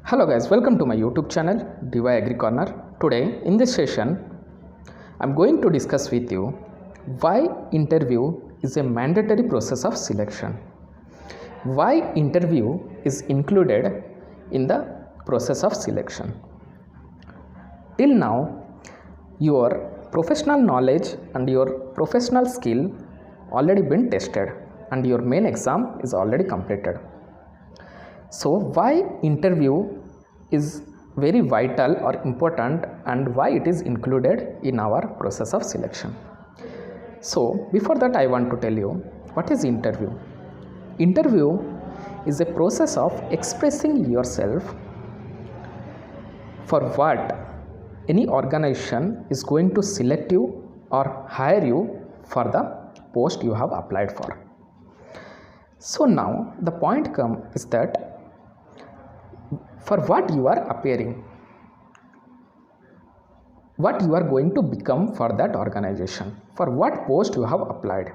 Hello guys, welcome to my YouTube channel DY Agri Corner. Today in this session I'm going to discuss with you why interview is a mandatory process of selection. Why interview is included in the process of selection. Till now your professional knowledge and your professional skill already been tested and your main exam is already completed. So why interview is very vital or important and why it is included in our process of selection. So before that I want to tell you what is interview. Interview is a process of expressing yourself for what any organization is going to select you or hire you for the post you have applied for. So now the point is that for what you are appearing, what you are going to become for that organization, for what post you have applied.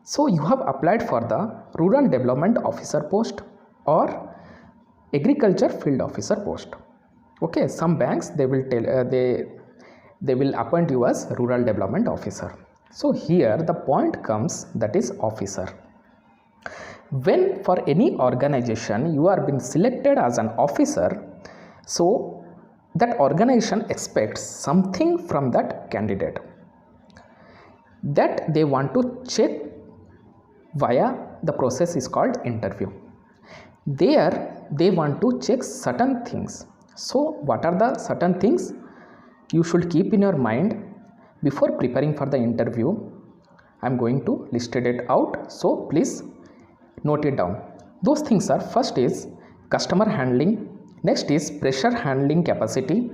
So you have applied for the rural development officer post or agriculture field officer post. Okay, some banks they will tell they will appoint you as rural development officer. So here the point comes, that is officer. When for any organization you are being selected as an officer, so that organization expects something from that candidate that they want to check via the process is called interview. There they want to check certain things. So what are the certain things you should keep in your mind before preparing for the interview? I am going to list it out, so please note it down. Those things are, first is customer handling, next is pressure handling capacity,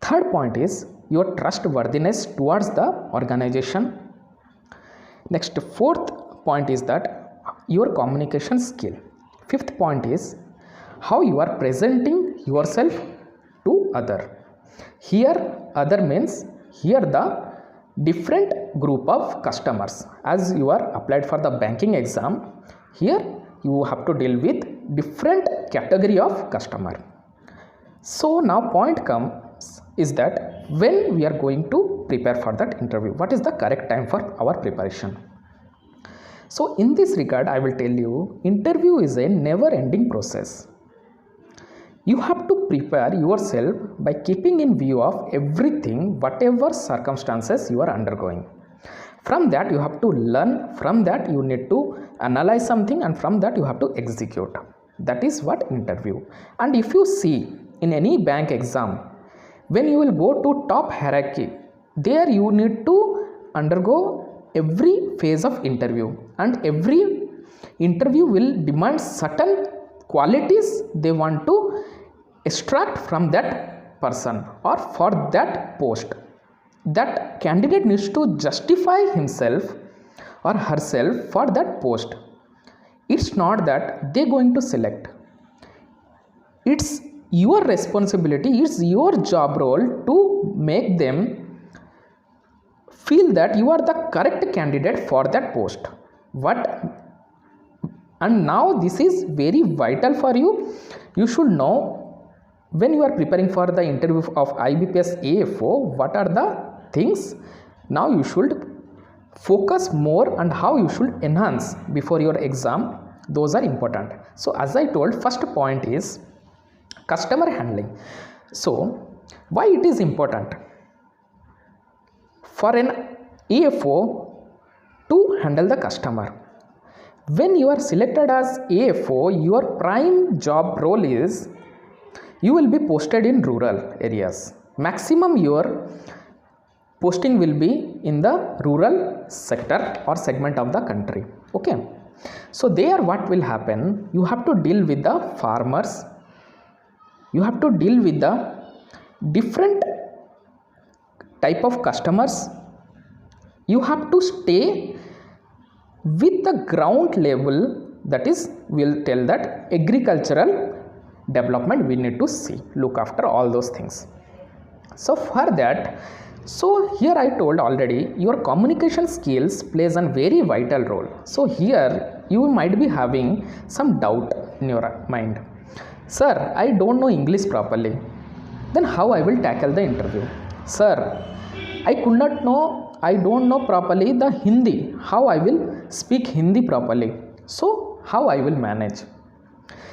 third point is your trustworthiness towards the organization, next fourth point is that your communication skill, fifth point is how you are presenting yourself to other. Here other means here the different group of customers. As you are applied for the banking exam, here you have to deal with different category of customer. So now point comes is that when we are going to prepare for that interview, what is the correct time for our preparation? So in this regard I will tell you, interview is a never ending process. You have to prepare yourself by keeping in view of everything, whatever circumstances you are undergoing. From that you have to learn, from that you need to analyze something, and from that you have to execute. That is what interview. And if you see in any bank exam, when you will go to top hierarchy, there you need to undergo every phase of interview, and every interview will demand certain qualities they want to extract from that person or for that post. That candidate needs to justify himself or herself for that post. It's not that they're going to select. It's your responsibility, it's your job role to make them feel that you are the correct candidate for that post. And now this is very vital for you. You should know when you are preparing for the interview of IBPS AFO, what are the things now you should focus more and how you should enhance before your exam. Those are important. So as I told, first point is customer handling. So why it is important for an AFO to handle the customer? When you are selected as AFO, your prime job role is you will be posted in rural areas. Maximum your posting will be in the rural sector or segment of the country. Okay, so there what will happen, you have to deal with the farmers, you have to deal with the different type of customers, you have to stay with the ground level, that is will tell that agricultural development we need to see, look after all those things. So for that, so here I told already your communication skills plays a very vital role. So here you might be having some doubt in your mind. Sir, I don't know English properly. Then how I will tackle the interview? Sir, I don't know properly the Hindi. How I will speak Hindi properly? So how I will manage?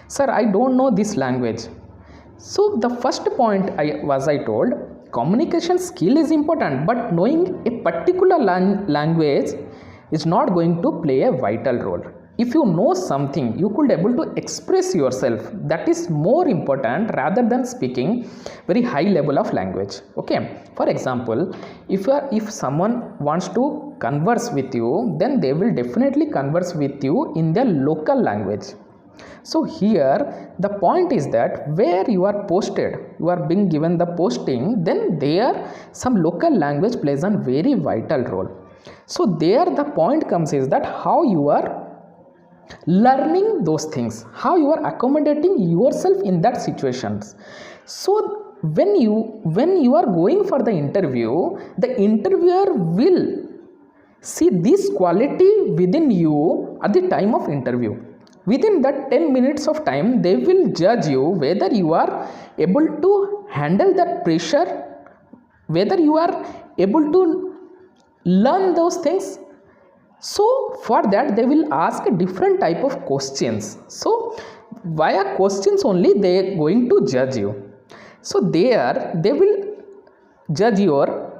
Sir, I don't know this language. So the first point I told, communication skill is important, but knowing a particular language is not going to play a vital role. If you know something, you could able to express yourself. That is more important rather than speaking very high level of language. Okay, for example, if someone wants to converse with you, then they will definitely converse with you in their local language. So here the point is that where you are posted, you are being given the posting, then there some local language plays a very vital role. So there the point comes is that how you are learning those things, how you are accommodating yourself in that situations. So when you are going for the interview, the interviewer will see this quality within you at the time of interview. Within that 10 minutes of time, they will judge you whether you are able to handle that pressure, whether you are able to learn those things. So for that they will ask a different type of questions. So via questions only they are going to judge you. So there they will judge your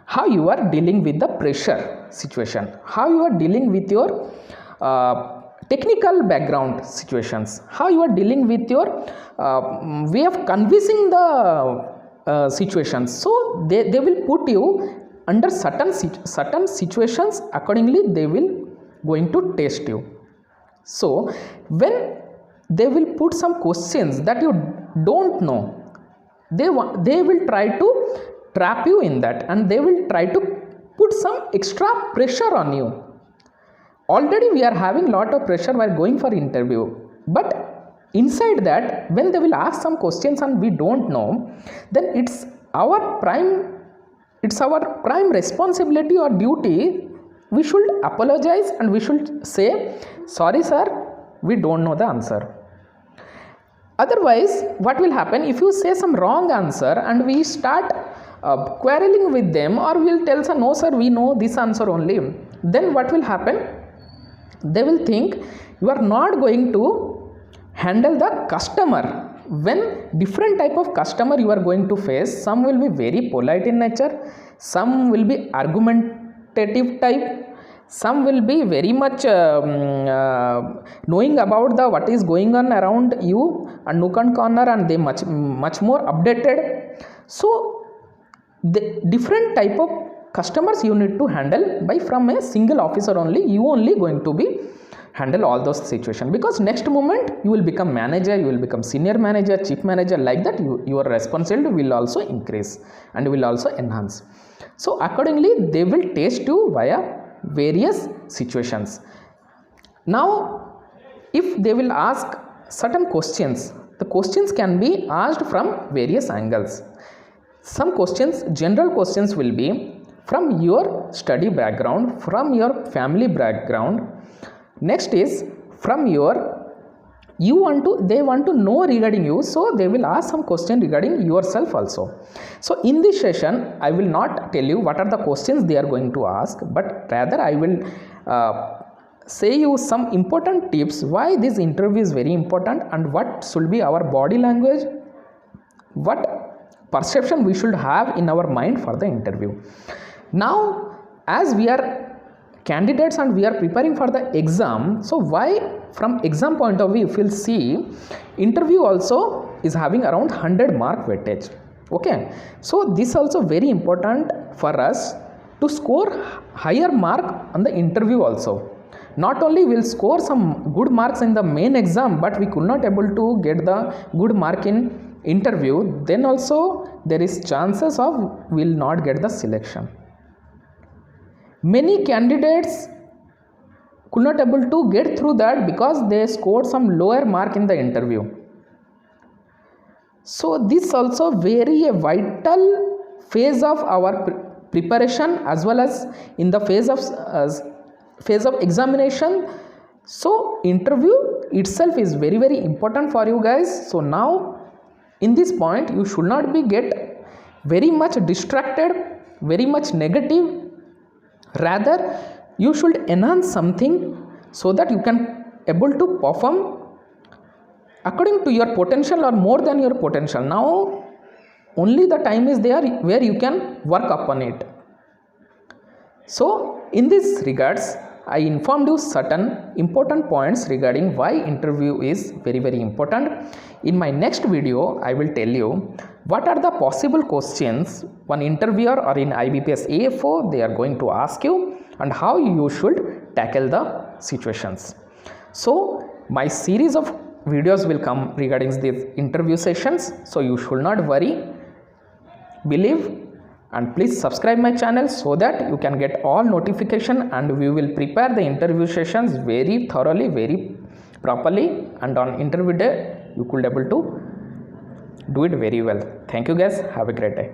how you are dealing with the pressure situation, how you are dealing with your technical background situations, how you are dealing with your way of convincing the situations. So they will put you under certain situations, accordingly they will going to test you. So when they will put some questions that you don't know, they will try to trap you in that, and they will try to put some extra pressure on you. Already we are having lot of pressure while going for interview, but inside that when they will ask some questions and we don't know, then it's our prime responsibility or duty. We should apologize and we should say, sorry sir, we don't know the answer. Otherwise what will happen, if you say some wrong answer and we start quarreling with them, or we'll tell sir, no sir, we know this answer only, then what will happen, they will think you are not going to handle the customer. When different type of customer you are going to face, some will be very polite in nature, some will be argumentative type, some will be very much knowing about the what is going on around you and nook and corner, and they much more updated. So the different type of customers you need to handle by from a single officer only. You only going to be handle all those situations, because next moment you will become manager, you will become senior manager, chief manager, like that your responsibility will also increase and will also enhance. So accordingly they will test you via various situations. Now if they will ask certain questions, the questions can be asked from various angles. Some questions, general questions, will be from your study background, from your family background. Next is from they want to know regarding you, so they will ask some question regarding yourself also. So in this session I will not tell you what are the questions they are going to ask, but rather I will say you some important tips why this interview is very important, and what should be our body language, what perception we should have in our mind for the interview. Now as we are candidates and we are preparing for the exam, so why from exam point of view, if you'll see, interview also is having around 100 mark weightage. Okay, so this also very important for us to score higher mark on the interview also. Not only will score some good marks in the main exam, but we could not able to get the good mark in interview, then also there is chances of will not get the selection. Many candidates could not able to get through that because they scored some lower mark in the interview. So this also very a vital phase of our preparation, as well as in the phase of examination. So interview itself is very very important for you guys. So now in this point you should not be get very much distracted, very much negative. Rather you should enhance something so that you can able to perform according to your potential or more than your potential. Now only the time is there where you can work upon it. So in this regards, I informed you certain important points regarding why interview is very very important. In my next video, I will tell you what are the possible questions one interviewer or in IBPS AFO they are going to ask you and how you should tackle the situations. So my series of videos will come regarding these interview sessions. So you should not worry, believe, and please subscribe my channel so that you can get all notification, and we will prepare the interview sessions very thoroughly, very properly, and on interview day you could able to do it very well. Thank you guys, have a great day.